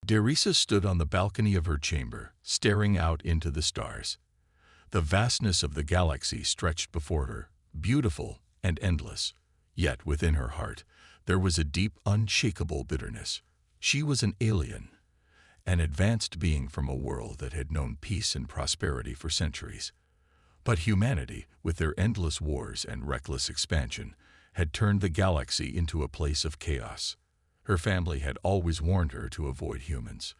Derisa stood on the balcony of her chamber, staring out into the stars. The vastness of the galaxy stretched before her, beautiful and endless. Yet within her heart, there was a deep, unshakable bitterness. She was an alien, an advanced being from a world that had known peace and prosperity for centuries. But humanity, with their endless wars and reckless expansion, had turned the galaxy into a place of chaos. Her family had always warned her to avoid humans.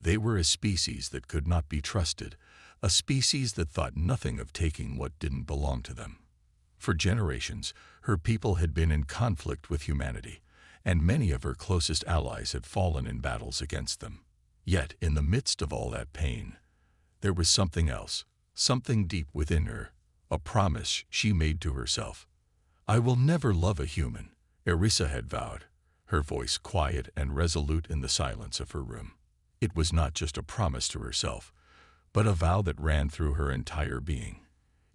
They were a species that could not be trusted, a species that thought nothing of taking what didn't belong to them. For generations, her people had been in conflict with humanity, and many of her closest allies had fallen in battles against them. Yet, in the midst of all that pain, there was something else, something deep within her, a promise she made to herself. "I will never love a human," Erisa had vowed, her voice quiet and resolute in the silence of her room. It was not just a promise to herself, but a vow that ran through her entire being.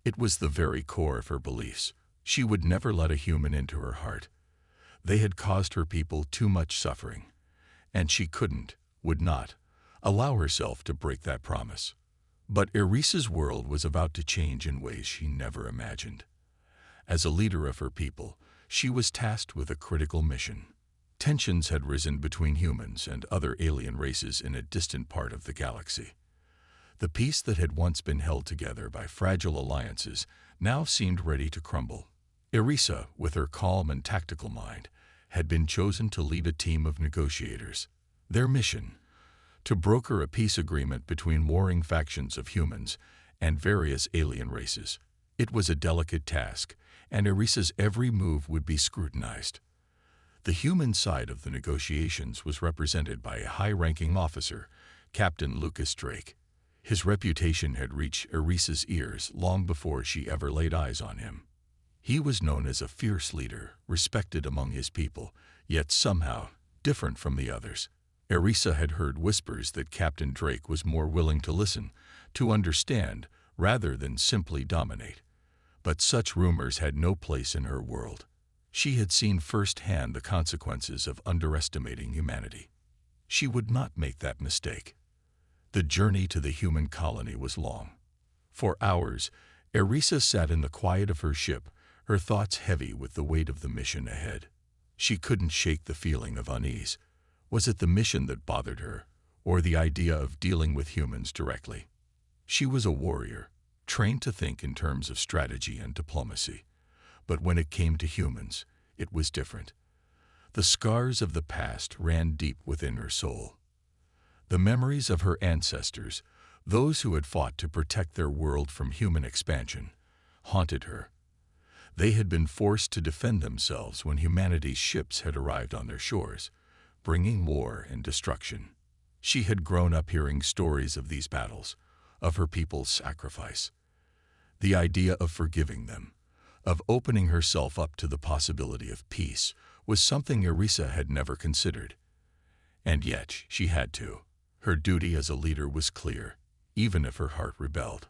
It was the very core of her beliefs. She would never let a human into her heart. They had caused her people too much suffering, and she would not, allow herself to break that promise. But Erisa's world was about to change in ways she never imagined. As a leader of her people, she was tasked with a critical mission. Tensions had risen between humans and other alien races in a distant part of the galaxy. The peace that had once been held together by fragile alliances now seemed ready to crumble. Erisa, with her calm and tactical mind, had been chosen to lead a team of negotiators. Their mission: to broker a peace agreement between warring factions of humans and various alien races. It was a delicate task, and Erisa's every move would be scrutinized. The human side of the negotiations was represented by a high-ranking officer, Captain Lucas Drake. His reputation had reached Erisa's ears long before she ever laid eyes on him. He was known as a fierce leader, respected among his people, yet somehow different from the others. Erisa had heard whispers that Captain Drake was more willing to listen, to understand, rather than simply dominate. But such rumors had no place in her world. She had seen firsthand the consequences of underestimating humanity. She would not make that mistake. The journey to the human colony was long. For hours, Erisa sat in the quiet of her ship, her thoughts heavy with the weight of the mission ahead. She couldn't shake the feeling of unease. Was it the mission that bothered her, or the idea of dealing with humans directly? She was a warrior, trained to think in terms of strategy and diplomacy. But when it came to humans, it was different. The scars of the past ran deep within her soul. The memories of her ancestors, those who had fought to protect their world from human expansion, haunted her. They had been forced to defend themselves when humanity's ships had arrived on their shores, bringing war and destruction. She had grown up hearing stories of these battles, of her people's sacrifice. The idea of forgiving them, of opening herself up to the possibility of peace, was something Erisa had never considered. And yet she had to. Her duty as a leader was clear, even if her heart rebelled.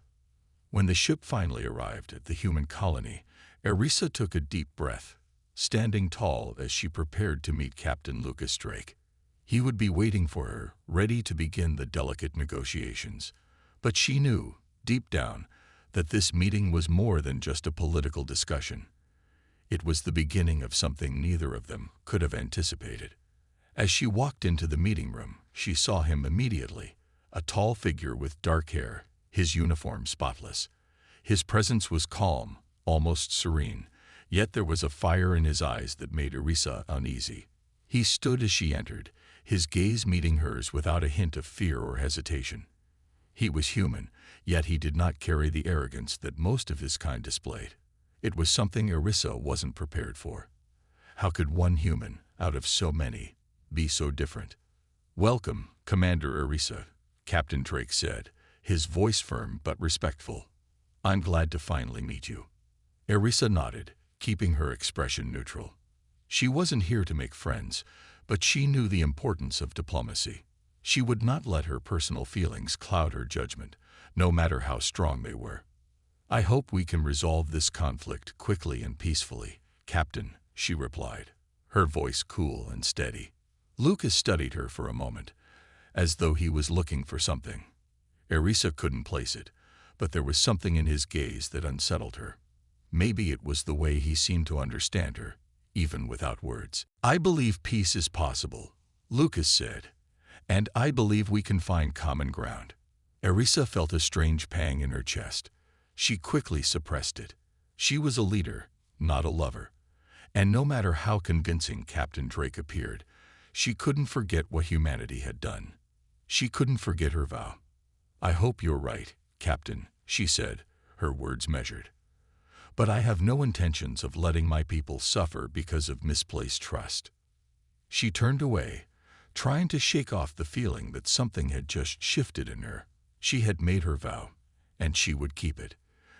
When the ship finally arrived at the human colony, Erisa took a deep breath, standing tall as she prepared to meet Captain Lucas Drake. He would be waiting for her, ready to begin the delicate negotiations. But she knew, deep down, that this meeting was more than just a political discussion. It was the beginning of something neither of them could have anticipated. As she walked into the meeting room, she saw him immediately, a tall figure with dark hair, his uniform spotless. His presence was calm, almost serene, yet there was a fire in his eyes that made Erisa uneasy. He stood as she entered, his gaze meeting hers without a hint of fear or hesitation. He was human, yet he did not carry the arrogance that most of his kind displayed. It was something Erisa wasn't prepared for. How could one human, out of so many, be so different? "Welcome, Commander Erisa," Captain Drake said, his voice firm but respectful. "I'm glad to finally meet you." Erisa nodded, keeping her expression neutral. She wasn't here to make friends, but she knew the importance of diplomacy. She would not let her personal feelings cloud her judgment, no matter how strong they were. "I hope we can resolve this conflict quickly and peacefully, Captain," she replied, her voice cool and steady. Lucas studied her for a moment. as though he was looking for something. Erisa couldn't place it, but there was something in his gaze that unsettled her. Maybe it was the way he seemed to understand her, even without words. "I believe peace is possible," Lucas said, "and I believe we can find common ground." Erisa felt a strange pang in her chest. She quickly suppressed it. She was a leader, not a lover. And no matter how convincing Captain Drake appeared, she couldn't forget what humanity had done. She couldn't forget her vow. "I hope you're right, Captain," she said, her words measured. "But I have no intentions of letting my people suffer because of misplaced trust." She turned away, trying to shake off the feeling that something had just shifted in her. She had made her vow, and she would keep it.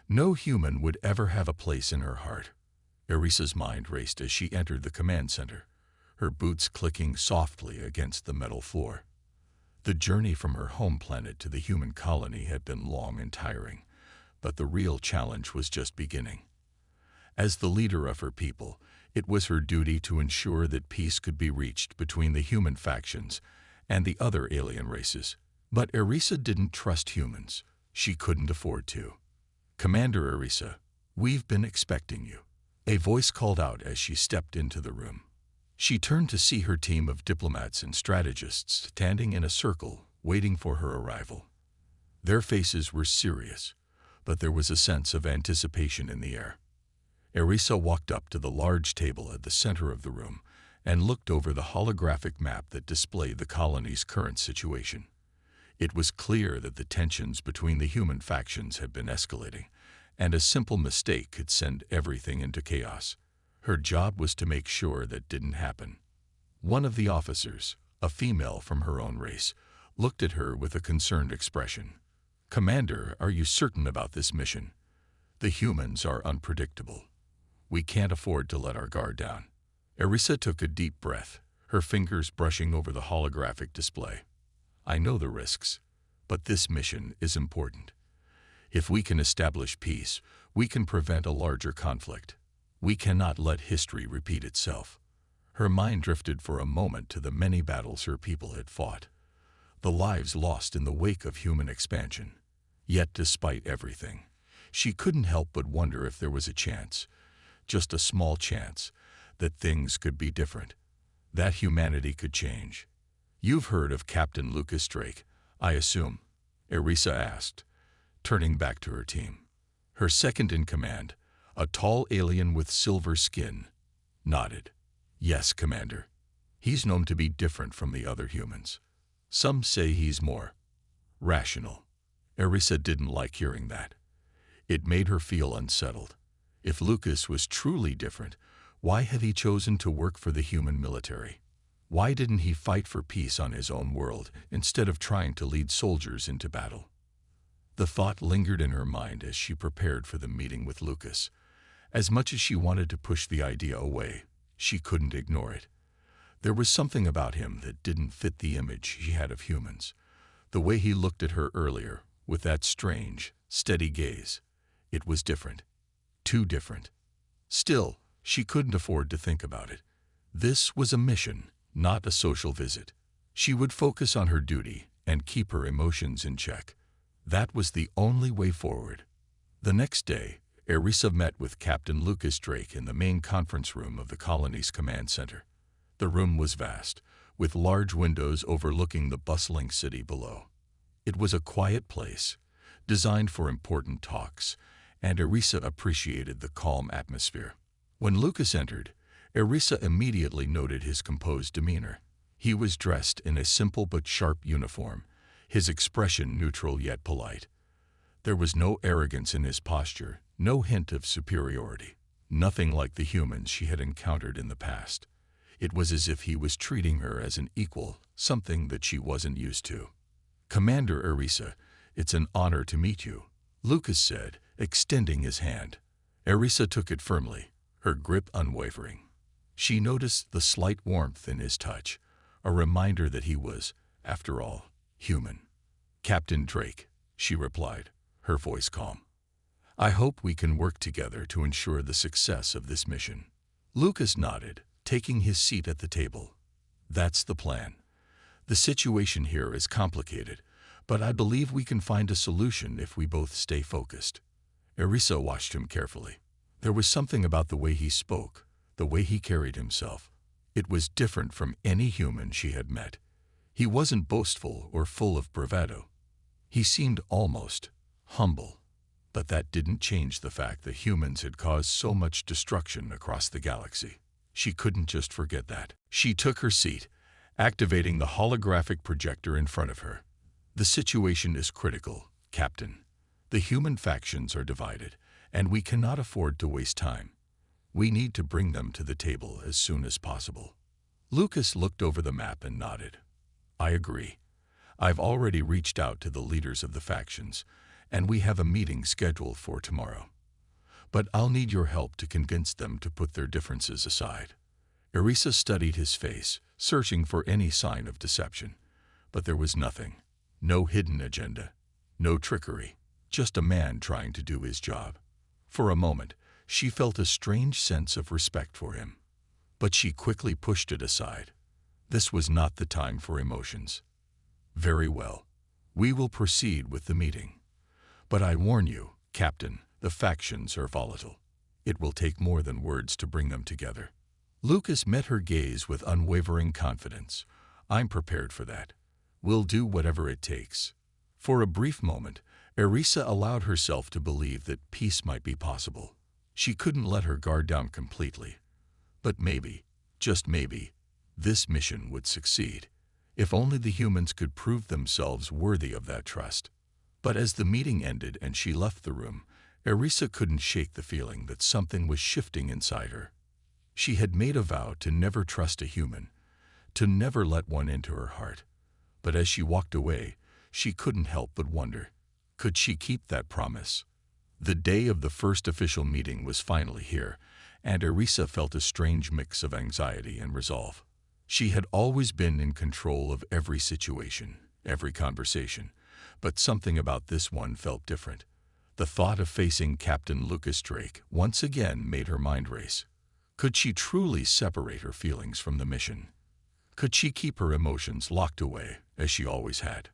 No human would ever have a place in her heart. Erisa's mind raced as she entered the command center, her boots clicking softly against the metal floor. The journey from her home planet to the human colony had been long and tiring, but the real challenge was just beginning. As the leader of her people, it was her duty to ensure that peace could be reached between the human factions and the other alien races. But Erisa didn't trust humans. She couldn't afford to. "Commander Erisa, we've been expecting you," a voice called out as she stepped into the room. She turned to see her team of diplomats and strategists standing in a circle, waiting for her arrival. Their faces were serious, but there was a sense of anticipation in the air. Erisa walked up to the large table at the center of the room and looked over the holographic map that displayed the colony's current situation. It was clear that the tensions between the human factions had been escalating, and a simple mistake could send everything into chaos. Her job was to make sure that didn't happen. One of the officers, a female from her own race, looked at her with a concerned expression. "Commander, are you certain about this mission? The humans are unpredictable. We can't afford to let our guard down." Erisa took a deep breath, her fingers brushing over the holographic display. "I know the risks, but this mission is important. If we can establish peace, we can prevent a larger conflict. We cannot let history repeat itself." Her mind drifted for a moment to the many battles her people had fought, the lives lost in the wake of human expansion. Yet despite everything, she couldn't help but wonder if there was a chance, just a small chance, that things could be different, that humanity could change. "You've heard of Captain Lucas Drake, I assume?" Erisa asked, turning back to her team. Her second in command, a tall alien with silver skin, nodded. "Yes, Commander. He's known to be different from the other humans. Some say he's more rational." Erisa didn't like hearing that. It made her feel unsettled. If Lucas was truly different, why had he chosen to work for the human military? Why didn't he fight for peace on his own world instead of trying to lead soldiers into battle? The thought lingered in her mind as she prepared for the meeting with Lucas. As much as she wanted to push the idea away, she couldn't ignore it. There was something about him that didn't fit the image she had of humans. The way he looked at her earlier, with that strange, steady gaze. It was different. Too different. Still, she couldn't afford to think about it. This was a mission, not a social visit. She would focus on her duty and keep her emotions in check. That was the only way forward. The next day, Erisa met with Captain Lucas Drake in the main conference room of the colony's command center. The room was vast, with large windows overlooking the bustling city below. It was a quiet place, designed for important talks, and Erisa appreciated the calm atmosphere. When Lucas entered, Erisa immediately noted his composed demeanor. He was dressed in a simple but sharp uniform, his expression neutral yet polite. There was no arrogance in his posture, no hint of superiority, nothing like the humans she had encountered in the past. It was as if he was treating her as an equal, something that she wasn't used to. "Commander Erisa, it's an honor to meet you," Lucas said, extending his hand. Erisa took it firmly, her grip unwavering. She noticed the slight warmth in his touch, a reminder that he was, after all, human. "Captain Drake," she replied, her voice calm. "I hope we can work together to ensure the success of this mission." Lucas nodded, taking his seat at the table. "That's the plan. The situation here is complicated, but I believe we can find a solution if we both stay focused. Erisa watched him carefully. There was something about the way he spoke, the way he carried himself. It was different from any human she had met. He wasn't boastful or full of bravado. He seemed almost humble. But that didn't change the fact that humans had caused so much destruction across the galaxy. She couldn't just forget that. She took her seat, activating the holographic projector in front of her. The situation is critical, Captain. The human factions are divided, and we cannot afford to waste time. We need to bring them to the table as soon as possible. Lucas looked over the map and nodded. I agree. I've already reached out to the leaders of the factions, and we have a meeting scheduled for tomorrow. But I'll need your help to convince them to put their differences aside. Erisa studied his face, searching for any sign of deception. But there was nothing. No hidden agenda. No trickery. Just a man trying to do his job. For a moment, she felt a strange sense of respect for him. But she quickly pushed it aside. This was not the time for emotions. Very well. We will proceed with the meeting. But I warn you, Captain, the factions are volatile. It will take more than words to bring them together. Lucas met her gaze with unwavering confidence. I'm prepared for that. We'll do whatever it takes. For a brief moment, Erisa allowed herself to believe that peace might be possible. She couldn't let her guard down completely. But maybe, just maybe, this mission would succeed. If only the humans could prove themselves worthy of that trust. But as the meeting ended and she left the room, Erisa couldn't shake the feeling that something was shifting inside her. She had made a vow to never trust a human, to never let one into her heart. But as she walked away, she couldn't help but wonder, could she keep that promise? The day of the first official meeting was finally here, and Erisa felt a strange mix of anxiety and resolve. She had always been in control of every situation, every conversation, but something about this one felt different. The thought of facing Captain Lucas Drake once again made her mind race. Could she truly separate her feelings from the mission? Could she keep her emotions locked away, as she always had?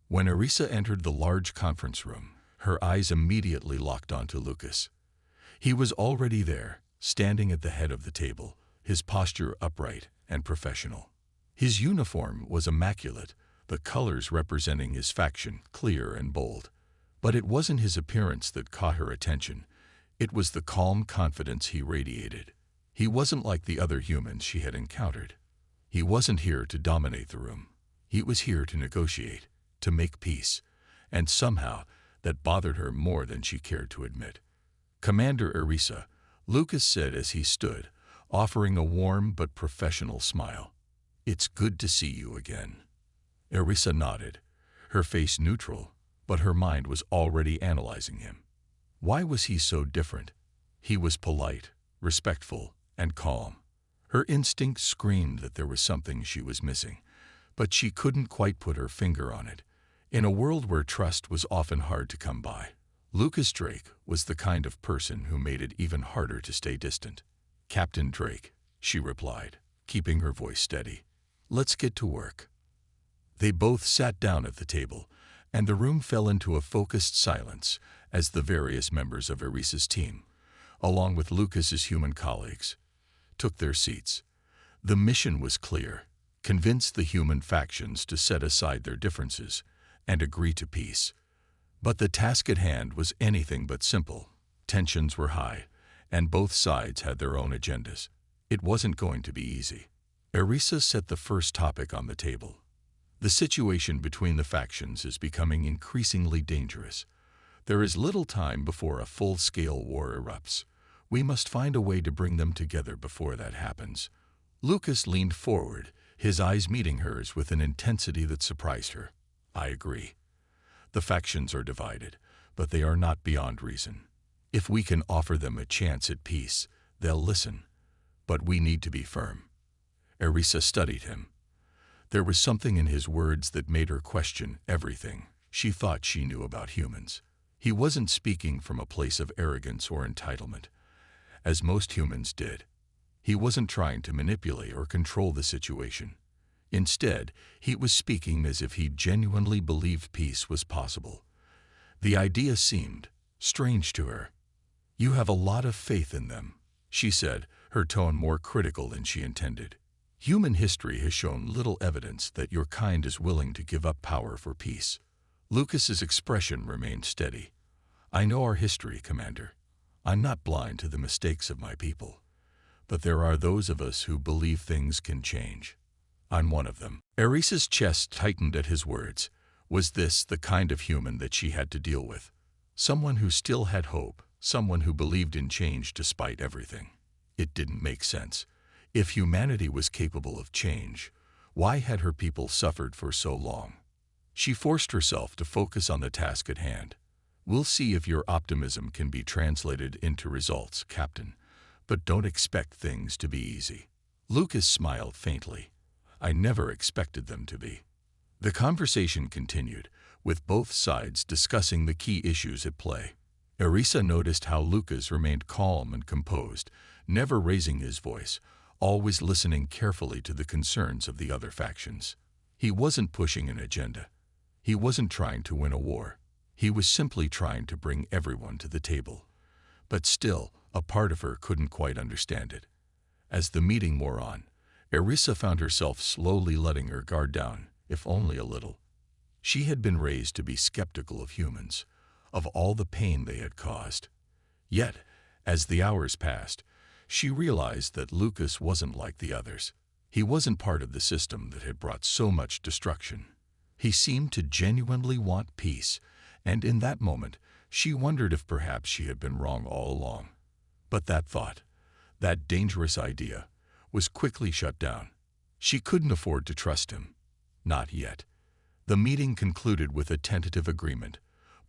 When Erisa entered the large conference room, her eyes immediately locked onto Lucas. He was already there, standing at the head of the table, his posture upright and professional. His uniform was immaculate, the colors representing his faction clear and bold. But it wasn't his appearance that caught her attention. It was the calm confidence he radiated. He wasn't like the other humans she had encountered. He wasn't here to dominate the room. He was here to negotiate, to make peace, and somehow that bothered her more than she cared to admit. Commander Erisa, Lucas said as he stood, offering a warm but professional smile. It's good to see you again. Erisa nodded, her face neutral, but her mind was already analyzing him. Why was he so different? He was polite, respectful, and calm. Her instinct screamed that there was something she was missing, but she couldn't quite put her finger on it. In a world where trust was often hard to come by, Lucas Drake was the kind of person who made it even harder to stay distant. Captain Drake, she replied, keeping her voice steady. Let's get to work. They both sat down at the table, and the room fell into a focused silence as the various members of Erisa's team, along with Lucas's human colleagues, took their seats. The mission was clear: convince the human factions to set aside their differences and agree to peace. But the task at hand was anything but simple. Tensions were high, and both sides had their own agendas. It wasn't going to be easy. Erisa set the first topic on the table. The situation between the factions is becoming increasingly dangerous. There is little time before a full-scale war erupts. We must find a way to bring them together before that happens. Lucas leaned forward, his eyes meeting hers with an intensity that surprised her. I agree. The factions are divided, but they are not beyond reason. If we can offer them a chance at peace, they'll listen. But we need to be firm. Erisa studied him. There was something in his words that made her question everything she thought she knew about humans. He wasn't speaking from a place of arrogance or entitlement, as most humans did. He wasn't trying to manipulate or control the situation. Instead, he was speaking as if he genuinely believed peace was possible. The idea seemed strange to her. "You have a lot of faith in them," she said, her tone more critical than she intended. "Human history has shown little evidence that your kind is willing to give up power for peace." Lucas's expression remained steady. "I know our history, Commander. I'm not blind to the mistakes of my people. But there are those of us who believe things can change. I'm one of them." Erisa's chest tightened at his words. Was this the kind of human that she had to deal with? Someone who still had hope, someone who believed in change despite everything. It didn't make sense. If humanity was capable of change, why had her people suffered for so long? She forced herself to focus on the task at hand. "We'll see if your optimism can be translated into results, Captain. But don't expect things to be easy." Lucas smiled faintly. "I never expected them to be." The conversation continued, with both sides discussing the key issues at play. Erisa noticed how Lucas remained calm and composed, never raising his voice, always listening carefully to the concerns of the other factions. He wasn't pushing an agenda. He wasn't trying to win a war. He was simply trying to bring everyone to the table. But still, a part of her couldn't quite understand it. As the meeting wore on, Erisa found herself slowly letting her guard down, if only a little. She had been raised to be skeptical of humans, of all the pain they had caused. Yet, as the hours passed, she realized that Lucas wasn't like the others. He wasn't part of the system that had brought so much destruction. He seemed to genuinely want peace, and in that moment, she wondered if perhaps she had been wrong all along. But that thought, that dangerous idea, was quickly shut down. She couldn't afford to trust him. Not yet. The meeting concluded with a tentative agreement.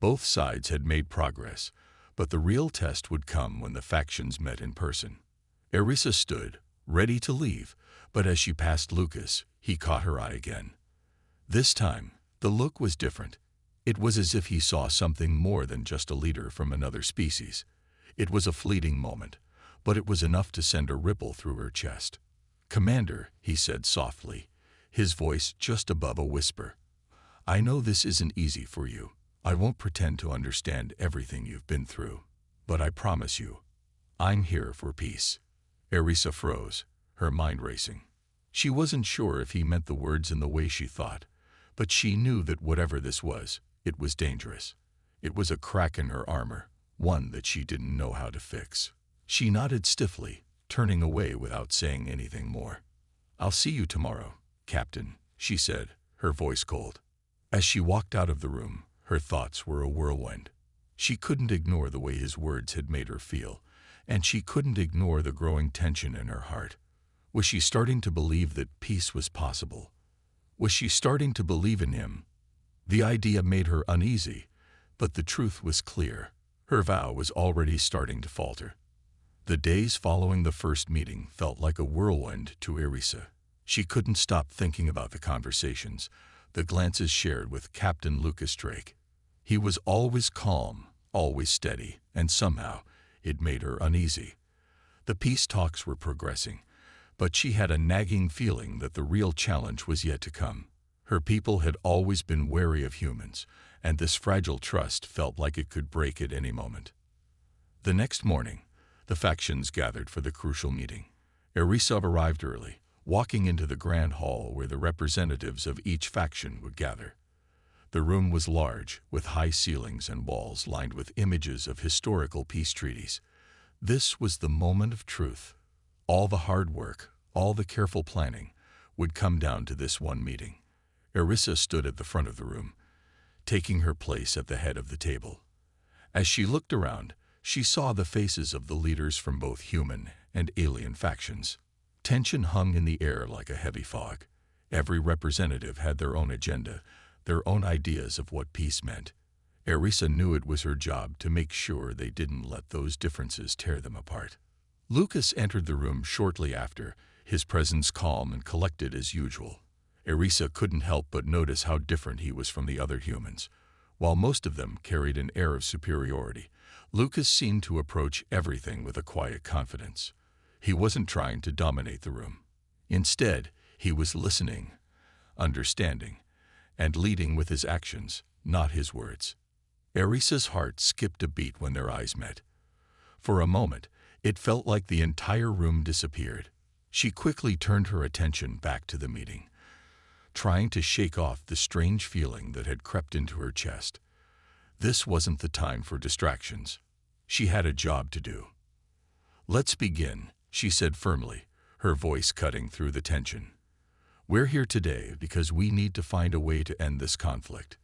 Both sides had made progress, but the real test would come when the factions met in person. Erisa stood, ready to leave, but as she passed Lucas, he caught her eye again. This time, the look was different. It was as if he saw something more than just a leader from another species. It was a fleeting moment, but it was enough to send a ripple through her chest. "Commander," he said softly, his voice just above a whisper. "I know this isn't easy for you. I won't pretend to understand everything you've been through. But I promise you, I'm here for peace." Erisa froze, her mind racing. She wasn't sure if he meant the words in the way she thought, but she knew that whatever this was, it was dangerous. It was a crack in her armor, one that she didn't know how to fix. She nodded stiffly, turning away without saying anything more. "I'll see you tomorrow, Captain," she said, her voice cold. As she walked out of the room, her thoughts were a whirlwind. She couldn't ignore the way his words had made her feel, and she couldn't ignore the growing tension in her heart. Was she starting to believe that peace was possible? Was she starting to believe in him? The idea made her uneasy, but the truth was clear. Her vow was already starting to falter. The days following the first meeting felt like a whirlwind to Erisa. She couldn't stop thinking about the conversations, the glances shared with Captain Lucas Drake. He was always calm, always steady, and somehow it made her uneasy. The peace talks were progressing, but she had a nagging feeling that the real challenge was yet to come. Her people had always been wary of humans, and this fragile trust felt like it could break at any moment. The next morning, the factions gathered for the crucial meeting. Erisa arrived early, walking into the grand hall where the representatives of each faction would gather. The room was large, with high ceilings and walls lined with images of historical peace treaties. This was the moment of truth. All the hard work, all the careful planning, would come down to this one meeting. Erisa stood at the front of the room, taking her place at the head of the table. As she looked around, she saw the faces of the leaders from both human and alien factions. Tension hung in the air like a heavy fog. Every representative had their own agenda, their own ideas of what peace meant. Erisa knew it was her job to make sure they didn't let those differences tear them apart. Lucas entered the room shortly after, his presence calm and collected as usual. Erisa couldn't help but notice how different he was from the other humans. While most of them carried an air of superiority, Lucas seemed to approach everything with a quiet confidence. He wasn't trying to dominate the room. Instead, he was listening, understanding, and leading with his actions, not his words. Erisa's heart skipped a beat when their eyes met. For a moment, it felt like the entire room disappeared. She quickly turned her attention back to the meeting, trying to shake off the strange feeling that had crept into her chest. This wasn't the time for distractions. She had a job to do. "Let's begin," she said firmly, her voice cutting through the tension. "We're here today because we need to find a way to end this conflict.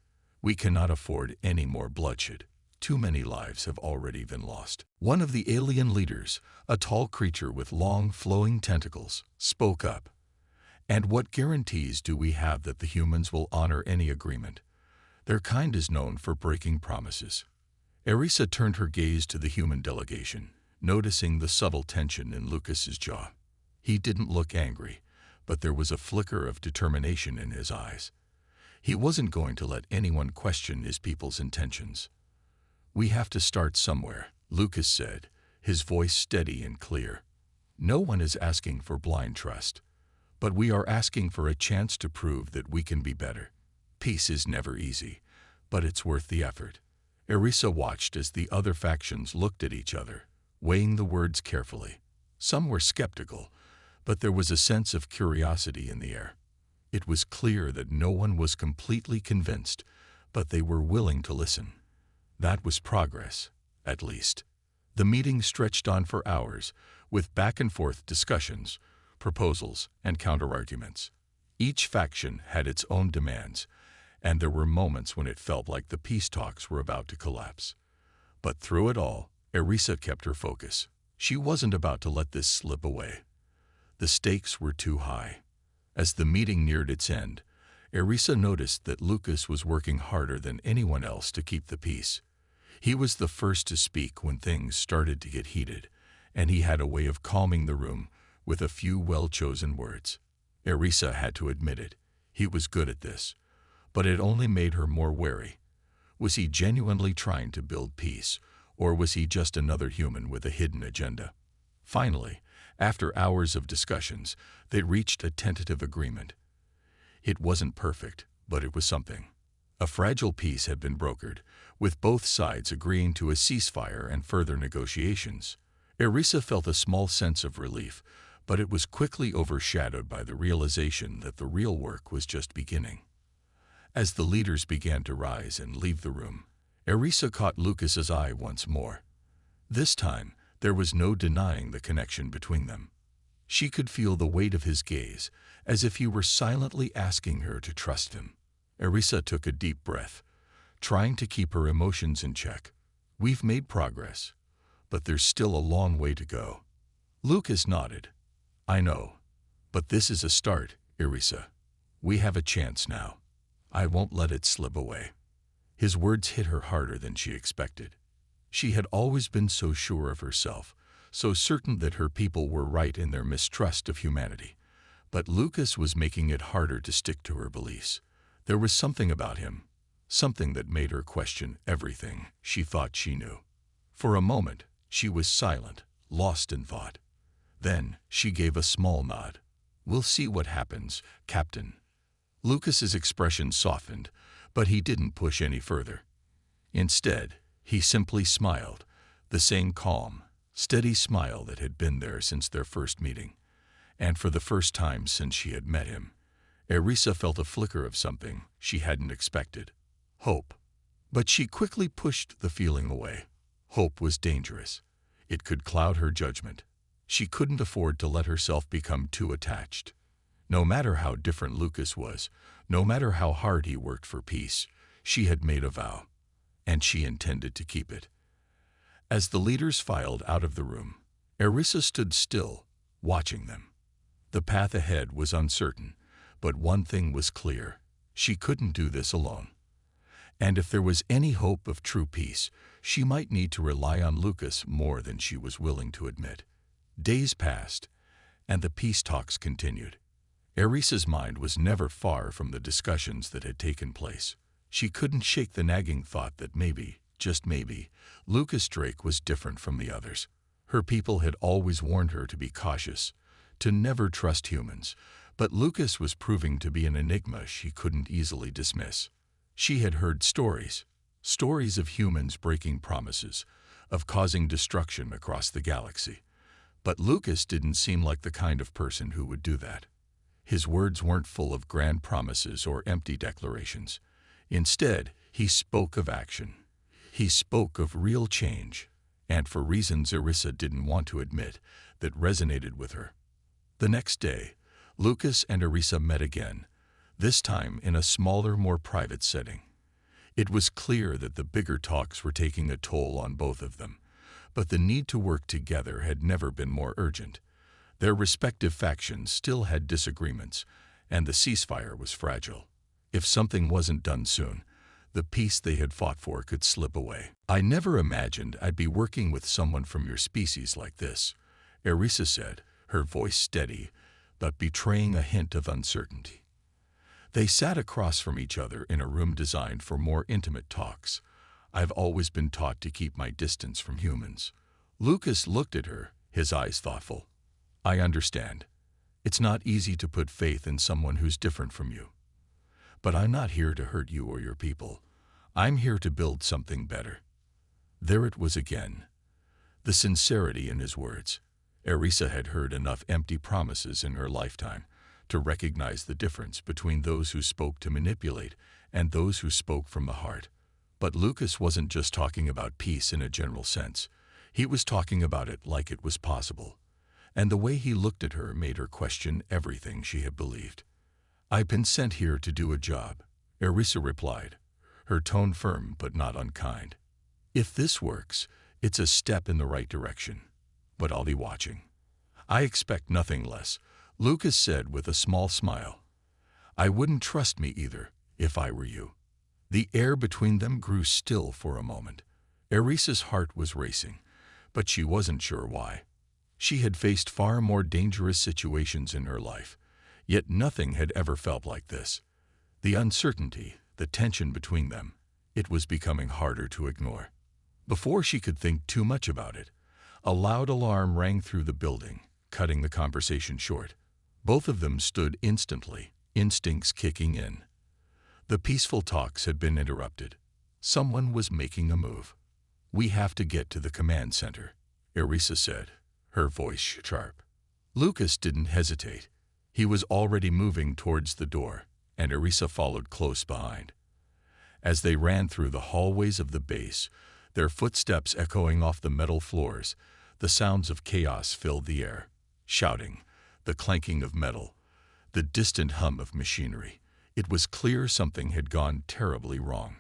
We cannot afford any more bloodshed. Too many lives have already been lost." One of the alien leaders, a tall creature with long, flowing tentacles, spoke up. "And what guarantees do we have that the humans will honor any agreement? Their kind is known for breaking promises." Erisa turned her gaze to the human delegation, noticing the subtle tension in Lucas's jaw. He didn't look angry, but there was a flicker of determination in his eyes. He wasn't going to let anyone question his people's intentions. "We have to start somewhere," Lucas said, his voice steady and clear. "No one is asking for blind trust, but we are asking for a chance to prove that we can be better. Peace is never easy, but it's worth the effort." Erisa watched as the other factions looked at each other, weighing the words carefully. Some were skeptical, but there was a sense of curiosity in the air. It was clear that no one was completely convinced, but they were willing to listen. That was progress, at least. The meeting stretched on for hours, with back-and-forth discussions, proposals, and counterarguments. Each faction had its own demands, and there were moments when it felt like the peace talks were about to collapse. But through it all, Erisa kept her focus. She wasn't about to let this slip away. The stakes were too high. As the meeting neared its end, Erisa noticed that Lucas was working harder than anyone else to keep the peace. He was the first to speak when things started to get heated, and he had a way of calming the room with a few well-chosen words. Erisa had to admit it. He was good at this, but it only made her more wary. Was he genuinely trying to build peace, or was he just another human with a hidden agenda? Finally, after hours of discussions, they reached a tentative agreement. It wasn't perfect, but it was something. A fragile peace had been brokered, with both sides agreeing to a ceasefire and further negotiations. Erisa felt a small sense of relief, but it was quickly overshadowed by the realization that the real work was just beginning. As the leaders began to rise and leave the room, Erisa caught Lucas's eye once more. This time, there was no denying the connection between them. She could feel the weight of his gaze, as if he were silently asking her to trust him. Erisa took a deep breath, trying to keep her emotions in check. "We've made progress, but there's still a long way to go." Lucas nodded. "I know, but this is a start, Erisa. We have a chance now. I won't let it slip away." His words hit her harder than she expected. She had always been so sure of herself, so certain that her people were right in their mistrust of humanity. But Lucas was making it harder to stick to her beliefs. There was something about him, something that made her question everything she thought she knew. For a moment, she was silent, lost in thought. Then she gave a small nod. "We'll see what happens, Captain." Lucas's expression softened, but he didn't push any further. Instead, he simply smiled, the same calm, steady smile that had been there since their first meeting. And for the first time since she had met him, Erisa felt a flicker of something she hadn't expected. Hope. But she quickly pushed the feeling away. Hope was dangerous. It could cloud her judgment. She couldn't afford to let herself become too attached. No matter how different Lucas was, no matter how hard he worked for peace, she had made a vow, and she intended to keep it. As the leaders filed out of the room, Erisa stood still, watching them. The path ahead was uncertain, but one thing was clear: she couldn't do this alone. And if there was any hope of true peace, she might need to rely on Lucas more than she was willing to admit. Days passed, and the peace talks continued. Erisa's mind was never far from the discussions that had taken place. She couldn't shake the nagging thought that maybe, just maybe, Lucas Drake was different from the others. Her people had always warned her to be cautious, to never trust humans, But Lucas was proving to be an enigma she couldn't easily dismiss. She had heard stories of humans breaking promises, of causing destruction across the galaxy. But Lucas didn't seem like the kind of person who would do that. His words weren't full of grand promises or empty declarations. Instead, he spoke of action. He spoke of real change, and for reasons Orissa didn't want to admit, that resonated with her. The next day, Lucas and Orissa met again, this time in a smaller, more private setting. It was clear that the bigger talks were taking a toll on both of them, but the need to work together had never been more urgent. Their respective factions still had disagreements, and the ceasefire was fragile. If something wasn't done soon, the peace they had fought for could slip away. "I never imagined I'd be working with someone from your species like this," Orissa said, her voice steady, but betraying a hint of uncertainty. They sat across from each other in a room designed for more intimate talks. "I've always been taught to keep my distance from humans." Lucas looked at her, his eyes thoughtful. "I understand. It's not easy to put faith in someone who's different from you. But I'm not here to hurt you or your people. I'm here to build something better." There it was again, the sincerity in his words. Orissa had heard enough empty promises in her lifetime to recognize the difference between those who spoke to manipulate and those who spoke from the heart. But Lucas wasn't just talking about peace in a general sense. He was talking about it like it was possible. And the way he looked at her made her question everything she had believed. "I've been sent here to do a job," Orissa replied, her tone firm but not unkind. "If this works, it's a step in the right direction. But I'll be watching." "I expect nothing less," Lucas said with a small smile. "I wouldn't trust me either, if I were you." The air between them grew still for a moment. Orissa's heart was racing, but she wasn't sure why. She had faced far more dangerous situations in her life, yet nothing had ever felt like this. The uncertainty, the tension between them, it was becoming harder to ignore. Before she could think too much about it, a loud alarm rang through the building, cutting the conversation short. Both of them stood instantly, instincts kicking in. The peaceful talks had been interrupted. Someone was making a move. "We have to get to the command center," Orissa said, her voice sharp. Lucas didn't hesitate. He was already moving towards the door, and Orissa followed close behind. As they ran through the hallways of the base, their footsteps echoing off the metal floors, the sounds of chaos filled the air. Shouting, the clanking of metal, the distant hum of machinery. It was clear something had gone terribly wrong.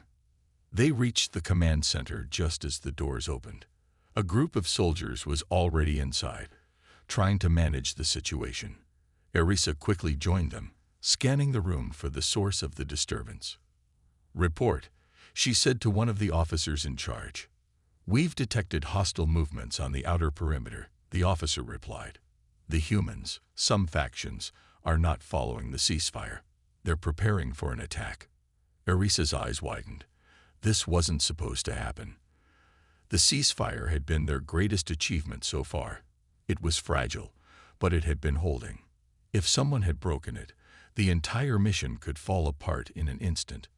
They reached the command center just as the doors opened. A group of soldiers was already inside, trying to manage the situation. Orissa quickly joined them, scanning the room for the source of the disturbance. "Report," she said to one of the officers in charge. "We've detected hostile movements on the outer perimeter," the officer replied. "The humans, some factions, are not following the ceasefire. They're preparing for an attack." Orissa's eyes widened. This wasn't supposed to happen. The ceasefire had been their greatest achievement so far. It was fragile, but it had been holding. If someone had broken it, the entire mission could fall apart in an instant.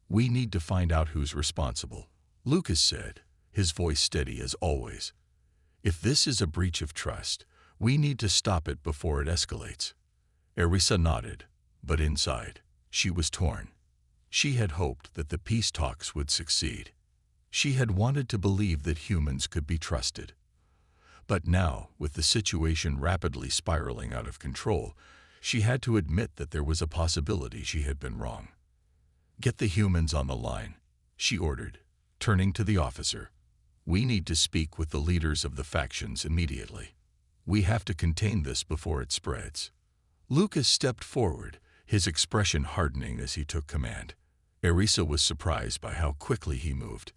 "We need to find out who's responsible," Lucas said, his voice steady as always. "If this is a breach of trust, we need to stop it before it escalates." Orissa nodded, but inside, she was torn. She had hoped that the peace talks would succeed. She had wanted to believe that humans could be trusted. But now, with the situation rapidly spiraling out of control, she had to admit that there was a possibility she had been wrong. "Get the humans on the line," she ordered, turning to the officer. "We need to speak with the leaders of the factions immediately. We have to contain this before it spreads." Lucas stepped forward, his expression hardening as he took command. Orissa was surprised by how quickly he moved.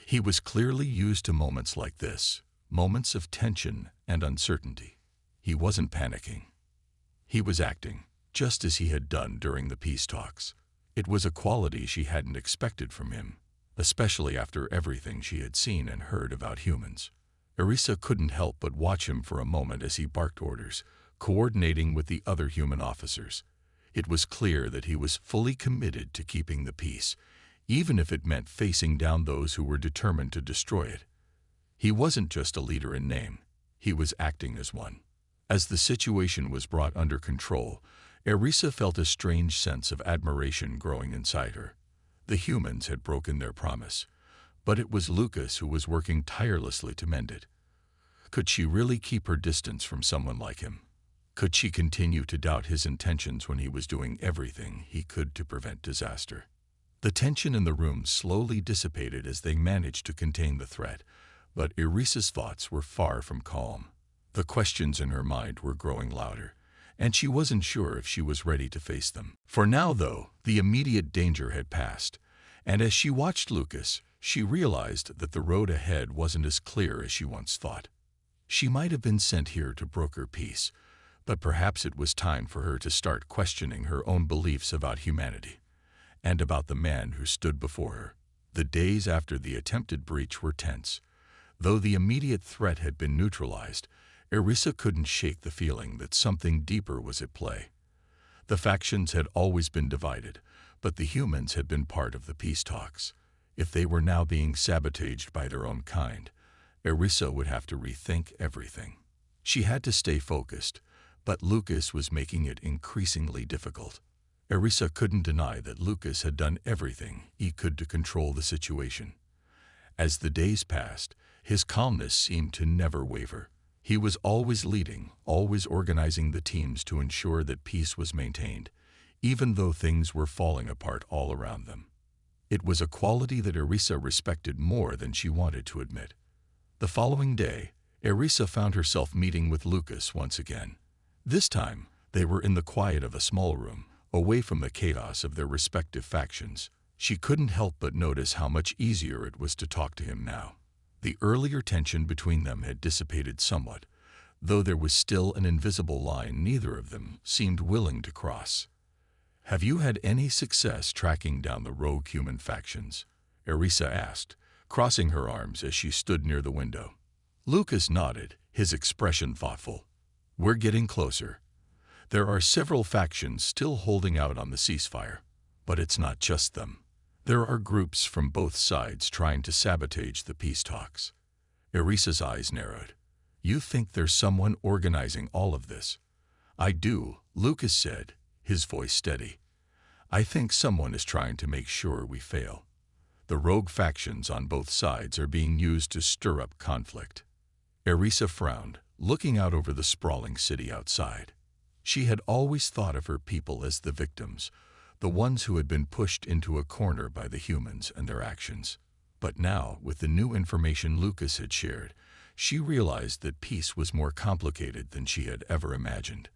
He was clearly used to moments like this, moments of tension and uncertainty. He wasn't panicking. He was acting, just as he had done during the peace talks. It was a quality she hadn't expected from him, especially after everything she had seen and heard about humans. Orissa couldn't help but watch him for a moment as he barked orders, coordinating with the other human officers. It was clear that he was fully committed to keeping the peace, even if it meant facing down those who were determined to destroy it. He wasn't just a leader in name, he was acting as one. As the situation was brought under control, Erisa felt a strange sense of admiration growing inside her. The humans had broken their promise, but it was Lucas who was working tirelessly to mend it. Could she really keep her distance from someone like him? Could she continue to doubt his intentions when he was doing everything he could to prevent disaster? The tension in the room slowly dissipated as they managed to contain the threat, but Erisa's thoughts were far from calm. The questions in her mind were growing louder, and she wasn't sure if she was ready to face them. For now, though, the immediate danger had passed, and as she watched Lucas, she realized that the road ahead wasn't as clear as she once thought. She might have been sent here to broker peace, but perhaps it was time for her to start questioning her own beliefs about humanity, and about the man who stood before her. The days after the attempted breach were tense. Though the immediate threat had been neutralized, Erisa couldn't shake the feeling that something deeper was at play. The factions had always been divided, but the humans had been part of the peace talks. If they were now being sabotaged by their own kind, Erisa would have to rethink everything. She had to stay focused, but Lucas was making it increasingly difficult. Erisa couldn't deny that Lucas had done everything he could to control the situation. As the days passed, his calmness seemed to never waver. He was always leading, always organizing the teams to ensure that peace was maintained, even though things were falling apart all around them. It was a quality that Erisa respected more than she wanted to admit. The following day, Erisa found herself meeting with Lucas once again. This time, they were in the quiet of a small room, away from the chaos of their respective factions. She couldn't help but notice how much easier it was to talk to him now. The earlier tension between them had dissipated somewhat, though there was still an invisible line neither of them seemed willing to cross. "Have you had any success tracking down the rogue human factions?" Erisa asked, crossing her arms as she stood near the window. Lucas nodded, his expression thoughtful. "We're getting closer. There are several factions still holding out on the ceasefire, but it's not just them. There are groups from both sides trying to sabotage the peace talks." Erisa's eyes narrowed. "You think there's someone organizing all of this?" "I do," Lucas said, his voice steady. "I think someone is trying to make sure we fail. The rogue factions on both sides are being used to stir up conflict." Erisa frowned, looking out over the sprawling city outside. She had always thought of her people as the victims, the ones who had been pushed into a corner by the humans and their actions. But now, with the new information Lucas had shared, she realized that peace was more complicated than she had ever imagined.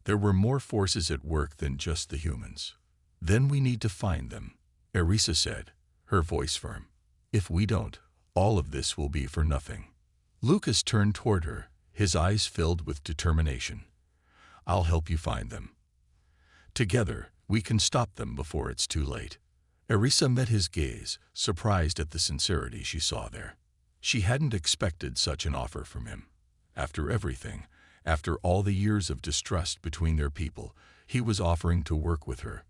There were more forces at work than just the humans. "Then we need to find them," Erisa said, her voice firm. "If we don't, all of this will be for nothing." Lucas turned toward her, his eyes filled with determination. "I'll help you find them. Together, we can stop them before it's too late." Erisa met his gaze, surprised at the sincerity she saw there. She hadn't expected such an offer from him. After everything, after all the years of distrust between their people, he was offering to work with her.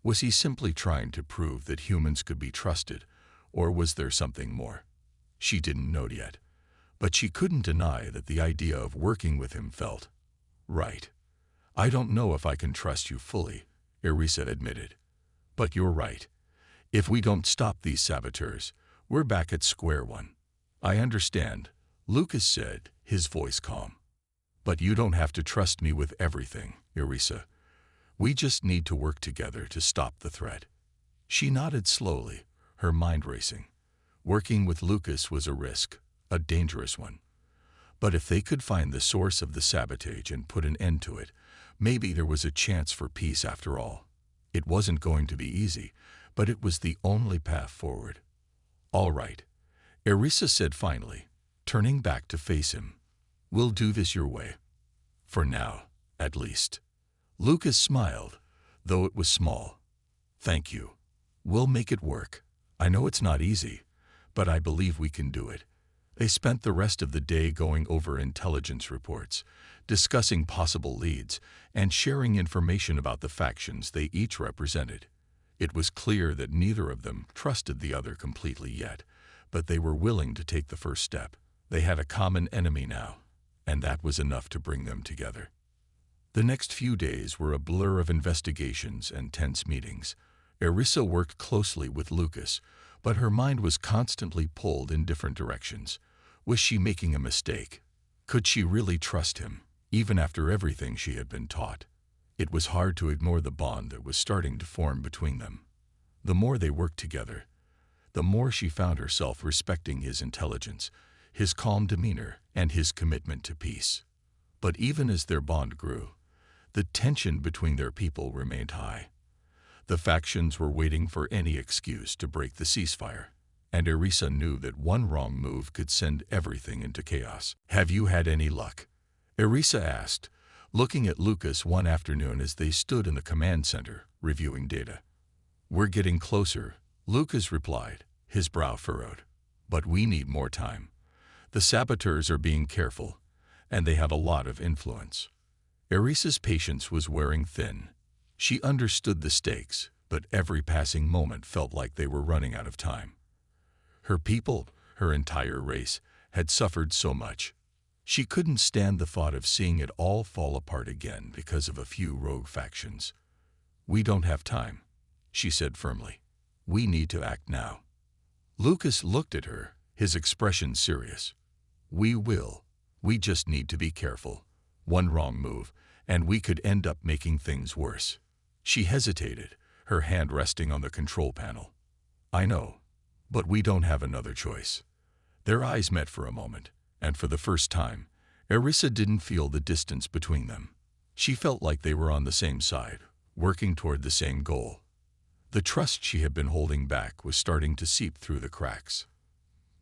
Was he simply trying to prove that humans could be trusted, or was there something more? She didn't know yet, but she couldn't deny that the idea of working with him felt right. "I don't know if I can trust you fully," Erisa admitted. "But you're right. If we don't stop these saboteurs, we're back at square one." "I understand," Lucas said, his voice calm. "But you don't have to trust me with everything, Erisa. We just need to work together to stop the threat." She nodded slowly, her mind racing. Working with Lucas was a risk, a dangerous one. But if they could find the source of the sabotage and put an end to it, maybe there was a chance for peace after all. It wasn't going to be easy, but it was the only path forward. "All right," Erisa said finally, turning back to face him. "We'll do this your way. For now, at least." Lucas smiled, though it was small. "Thank you. We'll make it work. I know it's not easy, but I believe we can do it." They spent the rest of the day going over intelligence reports, discussing possible leads, and sharing information about the factions they each represented. It was clear that neither of them trusted the other completely yet, but they were willing to take the first step. They had a common enemy now, and that was enough to bring them together. The next few days were a blur of investigations and tense meetings. Erisa worked closely with Lucas, but her mind was constantly pulled in different directions. Was she making a mistake? Could she really trust him, even after everything she had been taught? It was hard to ignore the bond that was starting to form between them. The more they worked together, the more she found herself respecting his intelligence, his calm demeanor, and his commitment to peace. But even as their bond grew, the tension between their people remained high. The factions were waiting for any excuse to break the ceasefire, and Erisa knew that one wrong move could send everything into chaos. "Have you had any luck?" Erisa asked, looking at Lucas one afternoon as they stood in the command center, reviewing data. "We're getting closer," Lucas replied, his brow furrowed. "But we need more time. The saboteurs are being careful, and they have a lot of influence." Erisa's patience was wearing thin. She understood the stakes, but every passing moment felt like they were running out of time. Her people, her entire race, had suffered so much. She couldn't stand the thought of seeing it all fall apart again because of a few rogue factions. "We don't have time," she said firmly. "We need to act now." Lucas looked at her, his expression serious. "We will. We just need to be careful. One wrong move, and we could end up making things worse." She hesitated, her hand resting on the control panel. "I know, but we don't have another choice." Their eyes met for a moment, and for the first time, Erisa didn't feel the distance between them. She felt like they were on the same side, working toward the same goal. The trust she had been holding back was starting to seep through the cracks.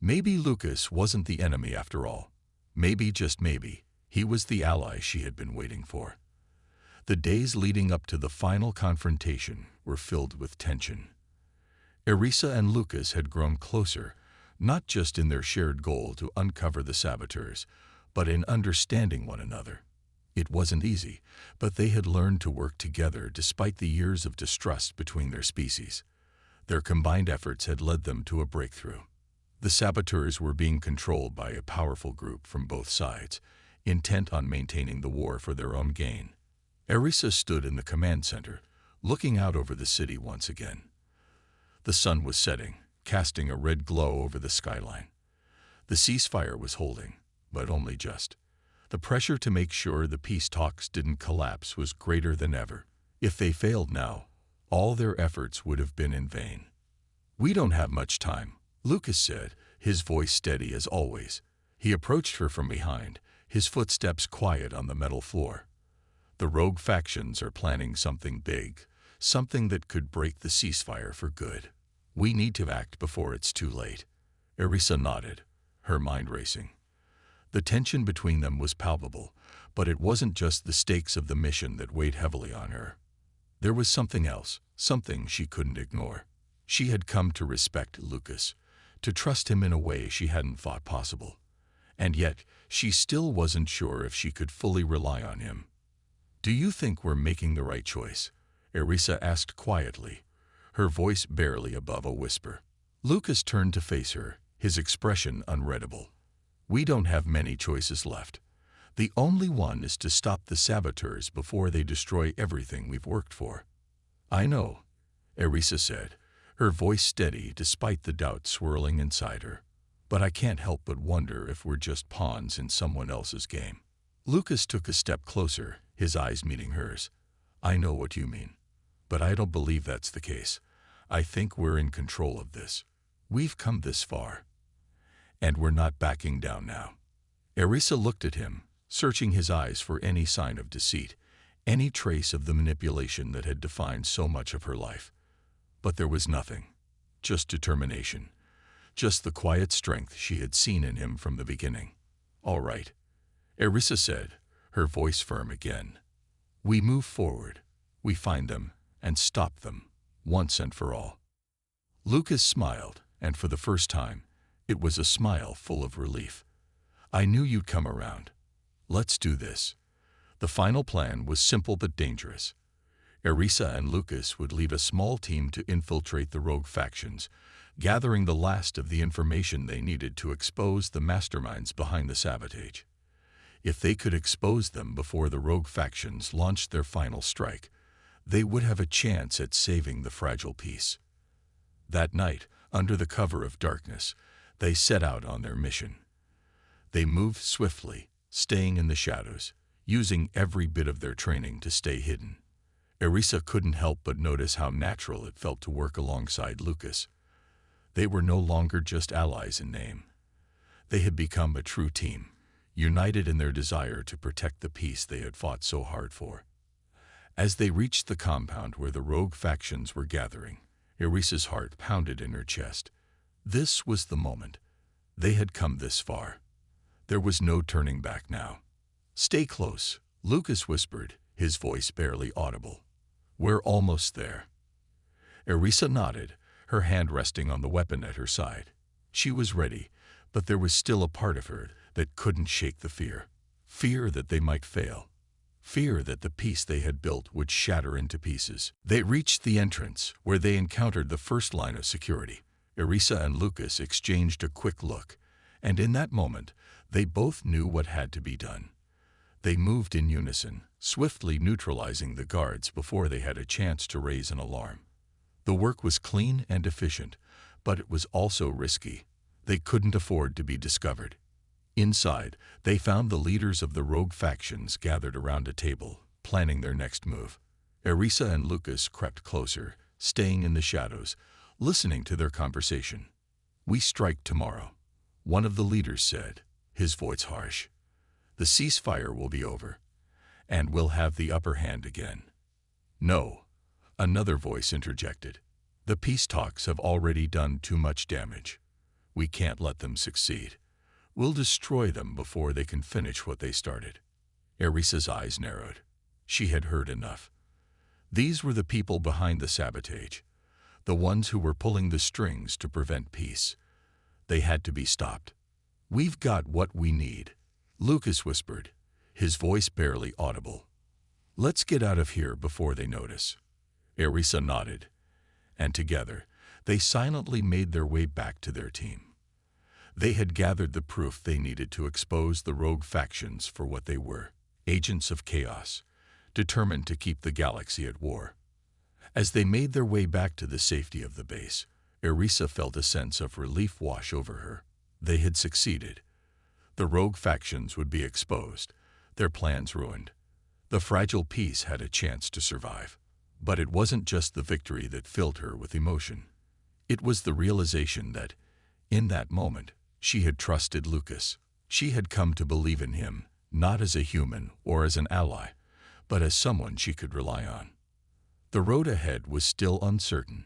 Maybe Lucas wasn't the enemy after all. Maybe, just maybe, he was the ally she had been waiting for. The days leading up to the final confrontation were filled with tension. Erisa and Lucas had grown closer, not just in their shared goal to uncover the saboteurs, but in understanding one another. It wasn't easy, but they had learned to work together despite the years of distrust between their species. Their combined efforts had led them to a breakthrough. The saboteurs were being controlled by a powerful group from both sides, intent on maintaining the war for their own gain. Erisa stood in the command center, looking out over the city once again. The sun was setting, casting a red glow over the skyline. The ceasefire was holding, but only just. The pressure to make sure the peace talks didn't collapse was greater than ever. If they failed now, all their efforts would have been in vain. "We don't have much time," Lucas said, his voice steady as always. He approached her from behind, his footsteps quiet on the metal floor. "The rogue factions are planning something big, something that could break the ceasefire for good. We need to act before it's too late." Erisa nodded, her mind racing. The tension between them was palpable, but it wasn't just the stakes of the mission that weighed heavily on her. There was something else, something she couldn't ignore. She had come to respect Lucas, to trust him in a way she hadn't thought possible. And yet, she still wasn't sure if she could fully rely on him. "Do you think we're making the right choice?" Erisa asked quietly, her voice barely above a whisper. Lucas turned to face her, his expression unreadable. "We don't have many choices left. The only one is to stop the saboteurs before they destroy everything we've worked for." "I know," Erisa said, her voice steady despite the doubt swirling inside her. "But I can't help but wonder if we're just pawns in someone else's game." Lucas took a step closer, his eyes meeting hers. "I know what you mean, but I don't believe that's the case. I think we're in control of this. We've come this far, and we're not backing down now." Erisa looked at him, searching his eyes for any sign of deceit, any trace of the manipulation that had defined so much of her life. But there was nothing, just determination, just the quiet strength she had seen in him from the beginning. "All right," Erisa said, her voice firm again. "We move forward. We find them and stop them, once and for all." Lucas smiled, and for the first time, It was a smile full of relief. "I knew you'd come around. Let's do this." The final plan was simple but dangerous. Erisa and Lucas would lead a small team to infiltrate the rogue factions, gathering the last of the information they needed to expose the masterminds behind the sabotage. If they could expose them before the rogue factions launched their final strike, they would have a chance at saving the fragile peace. That night, under the cover of darkness, they set out on their mission. They moved swiftly, staying in the shadows, using every bit of their training to stay hidden. Erisa couldn't help but notice how natural it felt to work alongside Lucas. They were no longer just allies in name. They had become a true team, united in their desire to protect the peace they had fought so hard for. As they reached the compound where the rogue factions were gathering, Erisa's heart pounded in her chest. This was the moment. They had come this far. There was no turning back now. "Stay close," Lucas whispered, his voice barely audible. "We're almost there." Erisa nodded, her hand resting on the weapon at her side. She was ready, but there was still a part of her that couldn't shake the fear. Fear that they might fail. Fear that the peace they had built would shatter into pieces. They reached the entrance, where they encountered the first line of security. Erisa and Lucas exchanged a quick look, and in that moment, they both knew what had to be done. They moved in unison, swiftly neutralizing the guards before they had a chance to raise an alarm. The work was clean and efficient, but it was also risky. They couldn't afford to be discovered. Inside, they found the leaders of the rogue factions gathered around a table, planning their next move. Erisa and Lucas crept closer, staying in the shadows, listening to their conversation. "We strike tomorrow," one of the leaders said, his voice harsh. "The ceasefire will be over, and we'll have the upper hand again." "No," another voice interjected. "The peace talks have already done too much damage. We can't let them succeed. We'll destroy them before they can finish what they started." Erisa's eyes narrowed. She had heard enough. These were the people behind the sabotage, the ones who were pulling the strings to prevent peace. They had to be stopped. "We've got what we need," Lucas whispered, his voice barely audible. "Let's get out of here before they notice." Erisa nodded, and together, they silently made their way back to their team. They had gathered the proof they needed to expose the rogue factions for what they were, agents of chaos, determined to keep the galaxy at war. As they made their way back to the safety of the base, Erisa felt a sense of relief wash over her. They had succeeded. The rogue factions would be exposed, their plans ruined. The fragile peace had a chance to survive. But it wasn't just the victory that filled her with emotion. It was the realization that, in that moment, she had trusted Lucas. She had come to believe in him, not as a human or as an ally, but as someone she could rely on. The road ahead was still uncertain.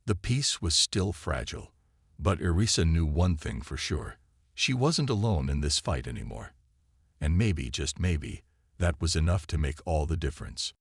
The peace was still fragile. But Erisa knew one thing for sure. She wasn't alone in this fight anymore. And maybe, just maybe, that was enough to make all the difference.